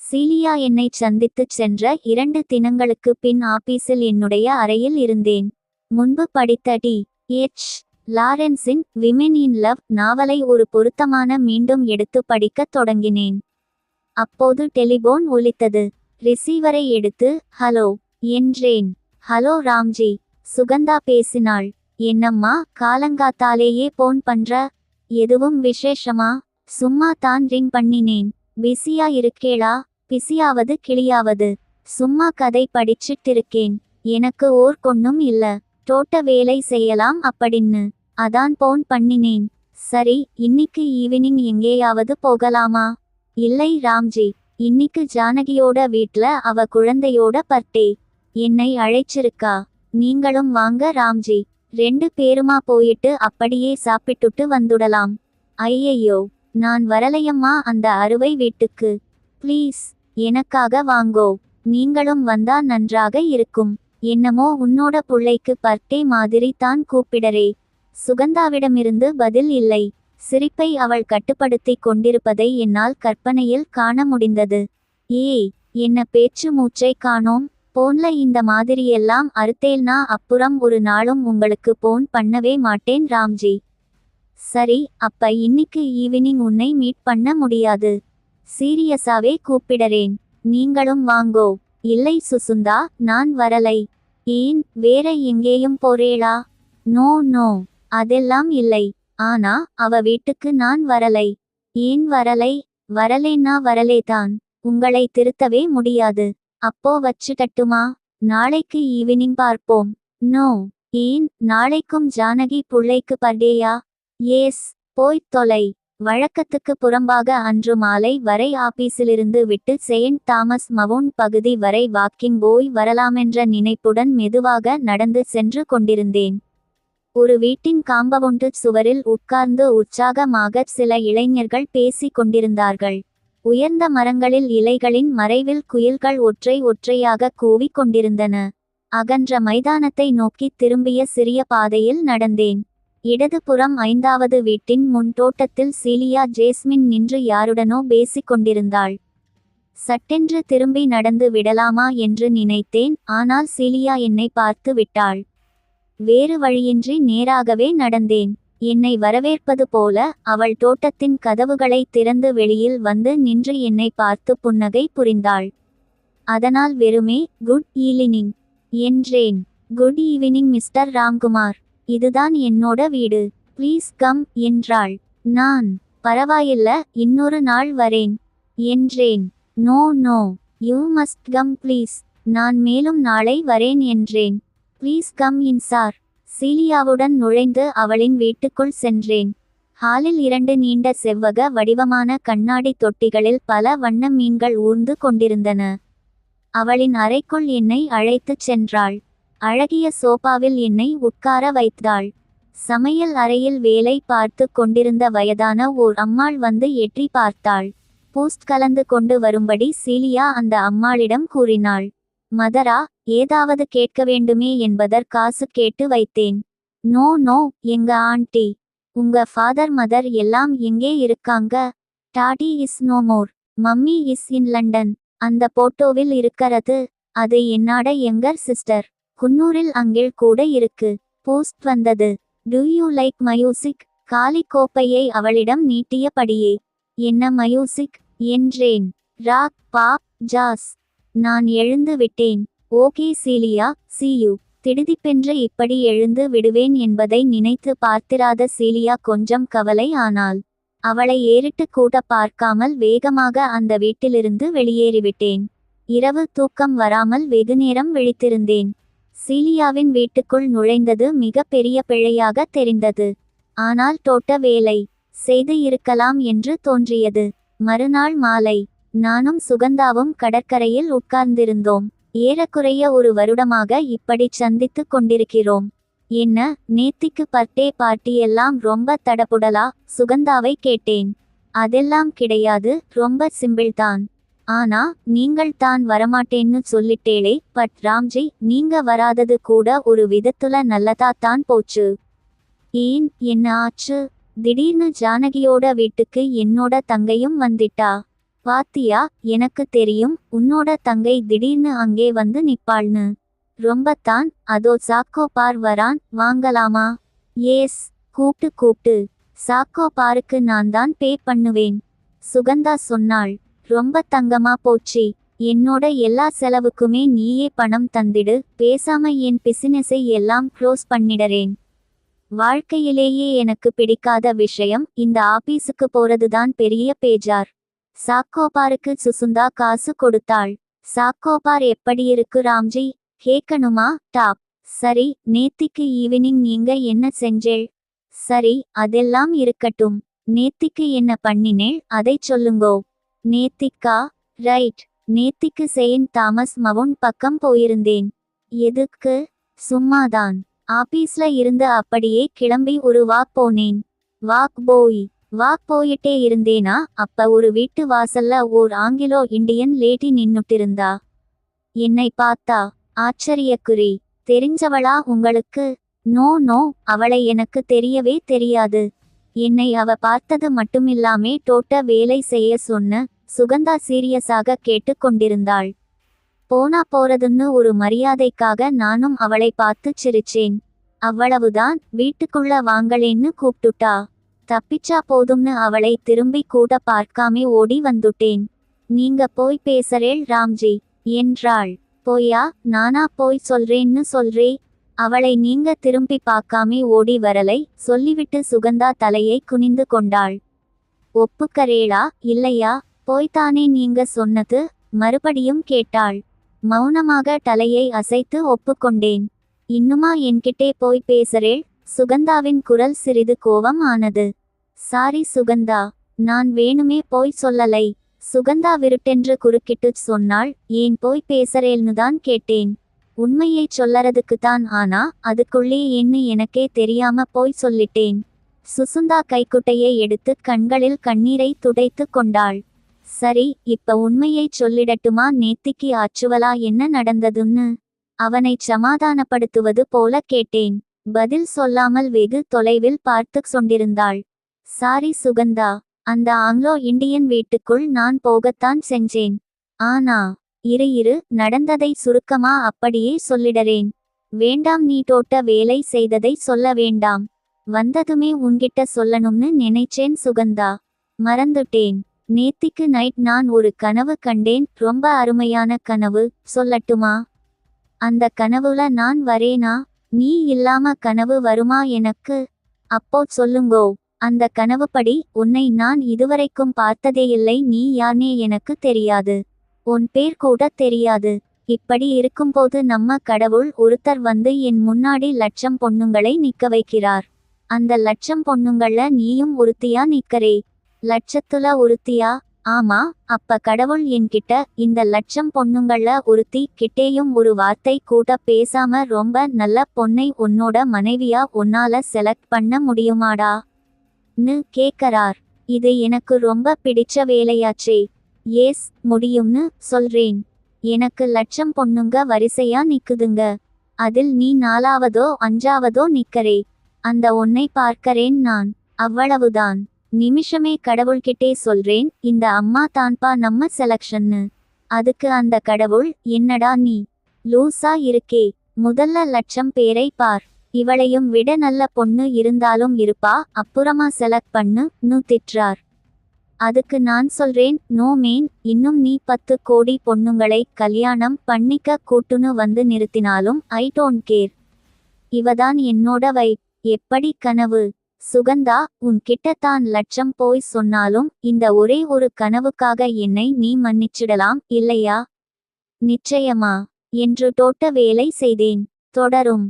Cilia என்னைச் சந்தித்துச் சென்ற 2 தினங்களுக்கு பின் ஆபீஸில் என்னுடைய அறையில் இருந்தேன். முன்பு படித்த டி. எச். லாரன்ஸின் விமென் இன் லவ் நாவலை ஒரு பொருத்தமான மீண்டும் எடுத்து படிக்கத் தொடங்கினேன். அப்போது டெலிபோன் ஒலித்தது. ரிசீவரை எடுத்து ஹலோ என்றேன். ஹலோ ராம்ஜி, சுகந்தா பேசினாள். என்னம்மா காலங்காத்தாலேயே போன் பண்ற? எதுவும் விசேஷமா? சும்மா தான் ரிங் பண்ணினேன். பிஸியா இருக்கேளா? பிஸியாவது கிளியாவது, சும்மா கதை படிச்சிட்டிருக்கேன். எனக்கு ஓர் கொண்ணும் இல்ல, தோட்ட வேலை செய்யலாம் அப்படின்னு அதான் போன் பண்ணினேன். சரி, இன்னிக்கு ஈவினிங் எங்கேயாவது போகலாமா? இல்லை ராம்ஜி, இன்னிக்கு ஜானகியோட வீட்ல அவ குழந்தையோட பர்த்டே. என்னை அழைச்சிருக்கா. நீங்களும் வாங்க ராம்ஜி, 2 பேருமா போயிட்டு அப்படியே சாப்பிட்டுட்டு வந்துடலாம். ஐயையோ, நான் வரலையம்மா அந்த அறுவை வீட்டுக்கு. ப்ளீஸ், எனக்காக வாங்கோ. நீங்களும் வந்தா நன்றாக இருக்கும். என்னமோ உன்னோட புள்ளைக்கு பர்த்டே மாதிரி தான் கூப்பிடரே. சுகந்தாவிடமிருந்து பதில் இல்லை. சிரிப்பை அவள் கட்டுப்படுத்திக் கொண்டிருப்பதை என்னால் கற்பனையில் காண முடிந்தது. ஏய், என்ன பேச்சு மூச்சை காணோம். போன்ல இந்த மாதிரியெல்லாம் அறுத்தேல்னா அப்புறம் ஒரு நாளும் உங்களுக்கு போன் பண்ணவே மாட்டேன் ராம்ஜி. சரி, அப்ப இன்னிக்கு ஈவினிங் உன்னை மீட் பண்ண முடியாது. சீரியஸாவே கூப்பிடறேன். நீங்களும் வாங்கோ. இல்லை சுசுந்தா, நான் வரலை. ஏன், வேற எங்கேயும் போறேளா? நோ நோ, அதெல்லாம் இல்லை. ஆனா அவ வீட்டுக்கு நான் வரலை. ஏன் வரலை? வரலேன்னா வரலேதான். உங்களை திருத்தவே முடியாது. அப்போ வச்சுட்டட்டுமா? நாளைக்கு ஈவினிங் பார்ப்போம். நோ. ஏன், நாளைக்கும் ஜானகி புள்ளைக்கு பர்டேயா? ஏஸ், போய்த் தொலை. வழக்கத்துக்கு புறம்பாக அன்று மாலை வரை ஆபீஸிலிருந்து விட்டு செயின்ட் தாமஸ் மவுண்ட் பகுதி வரை வாக்கிங் போய் வரலாமென்ற நினைப்புடன் மெதுவாக நடந்து சென்று கொண்டிருந்தேன். ஒரு வீட்டின் காம்பவுண்டு சுவரில் உட்கார்ந்து உற்சாகமாக சில இளைஞர்கள் பேசிக் கொண்டிருந்தார்கள். உயர்ந்த மரங்களில் இலைகளின் மறைவில் குயில்கள் ஒற்றை ஒற்றையாக கூவிக் கொண்டிருந்தன. அகன்ற மைதானத்தை நோக்கி திரும்பிய சிறிய பாதையில் நடந்தேன். இடதுபுறம் 5வது வீட்டின் முன் தோட்டத்தில் சீலியா ஜேஸ்மின் நின்று யாருடனோ பேசிக் கொண்டிருந்தாள். சட்டென்று திரும்பி நடந்து விடலாமா என்று நினைத்தேன். ஆனால் சீலியா என்னை பார்த்து விட்டாள். வேறு வழியின்றி நேராகவே நடந்தேன். என்னை வரவேற்பது போல அவள் தோட்டத்தின் கதவுகளை திறந்து வெளியில் வந்து நின்று என்னை பார்த்து புன்னகை புரிந்தாள். அதனால் வெறுமே குட் ஈவினிங் என்றேன். குட் ஈவினிங் மிஸ்டர் ராம்குமார், இதுதான் என்னோட வீடு. ப்ளீஸ் கம் என்றாள். நான் பரவாயில்ல, இன்னொரு நாள் வரேன் என்றேன். No no, you must come please. நான் மேலும் நாளை வரேன் என்றேன். Please come in sir. சீலியாவுடன் நுழைந்து அவளின் வீட்டுக்குள் சென்றேன். ஹாலில் 2 நீண்ட செவ்வக வடிவமான கண்ணாடி தொட்டிகளில் பல வண்ண மீன்கள் ஊர்ந்து கொண்டிருந்தன. அவளின் அறைக்குள் என்னை அழைத்துச் சென்றாள். அழகிய சோபாவில் என்னை உட்கார வைத்தாள். சமையல் அறையில் வேலை பார்த்து கொண்டிருந்த வயதான ஓர் அம்மாள் வந்து எட்டி பார்த்தாள். பூஸ்ட் கலந்து கொண்டு வரும்படி சீலியா அந்த அம்மாளிடம் கூறினாள். மதரா, ஏதாவது கேட்க வேண்டுமே என்பதற்காசு கேட்டு வைத்தேன். நோ நோ, எங்க ஆண்டி, உங்க ஃபாதர் மதர் எல்லாம் எங்கே இருக்காங்க? Daddy is no more, mummy is in London. அந்த போட்டோவில் இருக்கிறது, அது என்னோட யங்கர் சிஸ்டர். குன்னூரில் அங்கிள் கூட இருக்கு. போஸ்ட் வந்தது. Do you like music? காலி கோப்பையை அவளிடம் நீட்டியபடியே. என்ன மயூசிக் என்றேன். Rock, pop, jazz. நான் எழுந்து விட்டேன். Okay Celia, see you. திடுதிப்பென்று இப்படி எழுந்து விடுவேன் என்பதை நினைத்து பார்த்திராத சீலியா கொஞ்சம் கவலை ஆனாள். அவளை ஏறிட்டு கூட பார்க்காமல் வேகமாக அந்த வீட்டிலிருந்து வெளியேறிவிட்டேன். இரவு தூக்கம் வராமல் வெகுநேரம் விழித்திருந்தேன். சீலியாவின் வீட்டுக்குள் நுழைந்தது மிக பெரிய பிழையாக தெரிந்தது. ஆனால் தோட்ட வேலை செய்து இருக்கலாம் என்று தோன்றியது. மறுநாள் மாலை நானும் சுகந்தாவும் கடற்கரையில் உட்கார்ந்திருந்தோம். ஏறக்குறைய ஒரு வருடமாக இப்படிச் சந்தித்து கொண்டிருக்கிறோம். என்ன, நேத்திக்கு பர்த்டே பார்ட்டி எல்லாம் ரொம்ப தடபுடலா? சுகந்தாவை கேட்டேன். அதெல்லாம் கிடையாது, ரொம்ப சிம்பிள்தான். ஆனா நீங்கள் தான் வரமாட்டேன்னு சொல்லிட்டேளே. பட் ராம்ஜி, நீங்க வராதது கூட ஒரு விதத்துல நல்லதாத்தான் போச்சு. ஏன், என்ன ஆச்சு? திடீர்னு ஜானகியோட வீட்டுக்கு என்னோட தங்கையும் வந்துட்டா. பாத்தியா, எனக்கு தெரியும் உன்னோட தங்கை திடீர்னு அங்கே வந்து நிப்பாள்னு. ரொம்பத்தான். அதோ சாக்கோ பார் வரான், வாங்கலாமா? ஏஸ், கூப்ட்டு. சாக்கோ பாருக்கு நான் தான் பே பண்ணுவேன். சுகந்தா சொன்னாள். ரொம்ப தங்கமா போச்சு. என்னோட எல்லா செலவுக்குமே நீயே பணம் தந்திடு, பேசாம என் பிசினஸை எல்லாம் க்ளோஸ் பண்ணிடறேன். வாழ்க்கையிலேயே எனக்கு பிடிக்காத விஷயம் இந்த ஆபீஸுக்கு போறதுதான் பெரிய பேஜார். சாக்கோபாருக்கு சுசுந்தா காசு கொடுத்தாள். சாக்கோபார் எப்படியிருக்கு ராம்ஜி? கேட்கணுமா? டாப். சரி, நேத்திக்கு ஈவினிங் நீங்க என்ன செஞ்சேள்? சரி, அதெல்லாம் இருக்கட்டும். நேத்திக்கு என்ன பண்ணினேள் அதைச் சொல்லுங்கோ. நேத்திக்கா? ரைட். நேத்திக்கு செயின்ட் தாமஸ் மவுண்ட் பக்கம் போயிருந்தேன். எதுக்கு? சும்மாதான். ஆபீஸ்ல இருந்து அப்படியே கிளம்பி ஒரு வாக் போனேன். வாக் போயிட்டே இருந்தேனா, அப்ப ஒரு வீட்டு வாசல்ல ஓர் ஆங்கிலோ இண்டியன் லேடி நின்னுட்டிருந்தா. என்னை பார்த்தா. ஆச்சரியக்குறி. தெரிஞ்சவளா உங்களுக்கு? நோ, அவளை எனக்கு தெரியவே தெரியாது. என்னை அவ பார்த்தது மட்டுமில்லாமே தோட்ட வேலை செய்ய சொன்ன. சுகந்தா சீரியஸாக கேட்டு கொண்டிருந்தாள். போனா போறதுன்னு ஒரு மரியாதைக்காக நானும் அவளை பார்த்து சிரிச்சேன். அவ்வளவுதான். வீட்டுக்குள்ள வாங்களேன்னு கூப்பிட்டுட்டா. தப்பிச்சா போதும்னு அவளை திரும்பி கூட பார்க்காமே ஓடி வந்துட்டேன். நீங்க போய் பேசறேள் ராம்ஜி என்றாள். போயா? நானா போய் சொல்றேன்னு சொல்றே? அவளை நீங்க திரும்பி பார்க்காமே ஓடி வரலை சொல்லிவிட்டு சுகந்தா தலையை குனிந்து கொண்டாள். ஒப்புக்கரேளா இல்லையா? போய்த்தானே நீங்க சொன்னது? மறுபடியும் கேட்டாள். மௌனமாக தலையை அசைத்து ஒப்புக்கொண்டேன். இன்னுமா என்கிட்டே போய் பேசறேள்? சுகந்தாவின் குரல் சிறிது கோபம் ஆனது. சாரி சுகந்தா, நான் வேணுமே போய் சொல்லலை. சுகந்தா விருட்டென்று குறுக்கிட்டுச் சொன்னாள். ஏன் போய் பேசறேல்னுதான் கேட்டேன். உண்மையைச் சொல்லறதுக்குத்தான். ஆனா அதுக்குள்ளே என்ன எனக்கே தெரியாம போய் சொல்லிட்டேன். சுசுந்தா கைக்குட்டையை எடுத்து கண்களில் கண்ணீரை துடைத்து கொண்டாள். சரி, இப்ப உண்மையைச் சொல்லிடட்டுமா? நேத்திக்கு ஆச்சுவலா என்ன நடந்ததுன்னு அவனைச் சமாதானப்படுத்துவது போல கேட்டேன். பதில் சொல்லாமல் வெகு தொலைவில் பார்த்துக் கொண்டிருந்தாள். சாரி சுகந்தா, அந்த ஆங்கிலோ இண்டியன் வீட்டுக்குள் நான் போகத்தான் செஞ்சேன். ஆனா இரு நடந்ததை சுருக்கமா அப்படியே சொல்லிடறேன். வேண்டாம், நீ தோட்ட வேலை செய்ததை சொல்ல வேண்டாம். வந்ததுமே உன்கிட்ட சொல்லணும்னு நினைச்சேன் சுகந்தா. மறந்துட்டேன். நேத்திக்கு நைட் நான் ஒரு கனவு கண்டேன். ரொம்ப அருமையான கனவு. சொல்லட்டுமா? அந்த கனவுல நான் வரேனா? நீ இல்லாம கனவு வருமா எனக்கு? அப்போ சொல்லுங்கோ. அந்த கனவுப்படி உன்னை நான் இதுவரைக்கும் பார்த்ததேயில்லை. நீ யானே எனக்கு தெரியாது. உன் பேர் கூட தெரியாது. இப்படி இருக்கும்போது நம்ம கடவுள் ஒருத்தர் வந்து என் முன்னாடி லட்சம் பொண்ணுங்களை நிக்க வைக்கிறார். அந்த லட்சம் பொண்ணுங்கள நீயும் ஒருத்தியா நிக்கறே? லட்சத்துல ஒருத்தியா? ஆமா. அப்ப கடவுள் என்கிட்ட இந்த லட்சம் பொண்ணுங்கள ஒருத்தி கிட்டேயும் ஒரு வார்த்தை கூட பேசாம ரொம்ப நல்ல பொண்ணை உன்னோட மனைவியா உன்னால செலக்ட் பண்ண முடியுமாடா ன்னு கேக்கறார். இது எனக்கு ரொம்ப பிடிச்ச வேலையாச்சே. ஏஸ், முடியும்னு சொல்றேன். எனக்கு லட்சம் பொண்ணுங்க வரிசையா நிக்குதுங்க. அதில் நீ 4ஆவதோ 5ஆவதோ நிக்கறே. அந்த ஒன்னை பார்க்கறேன் நான். அவ்வளவுதான். நிமிஷமே கடவுள்கிட்டே சொல்றேன், இந்த அம்மா தான்பா நம்ம செலக்ஷன்னு. அதுக்கு அந்த கடவுள், என்னடா நீ லூசா இருக்கே, முதல்ல லட்சம் பேரை பார். இவளையும் விட நல்ல பொண்ணு இருந்தாலும் இருப்பா, அப்புறமா செலக்ட் பண்ணு திட்டுறார். அதுக்கு நான் சொல்றேன், நோ மேன், இன்னும் நீ 10 கோடி பொண்ணுங்களை கல்யாணம் பண்ணிக்க கூட்டுன்னு வந்து நிறுத்தினாலும் ஐ டோன்ட் கேர். இவதான் என்னோட வைப். எப்படி கனவு? சுகந்தா, உன் கிட்டத்தான் லட்சம் போய் சொன்னாலும் இந்த ஒரே ஒரு கனவுக்காக என்னை நீ மன்னிச்சிடலாம் இல்லையா? நிச்சயமா என்று தோட்ட வேலை செய்தேன். தொடரும்.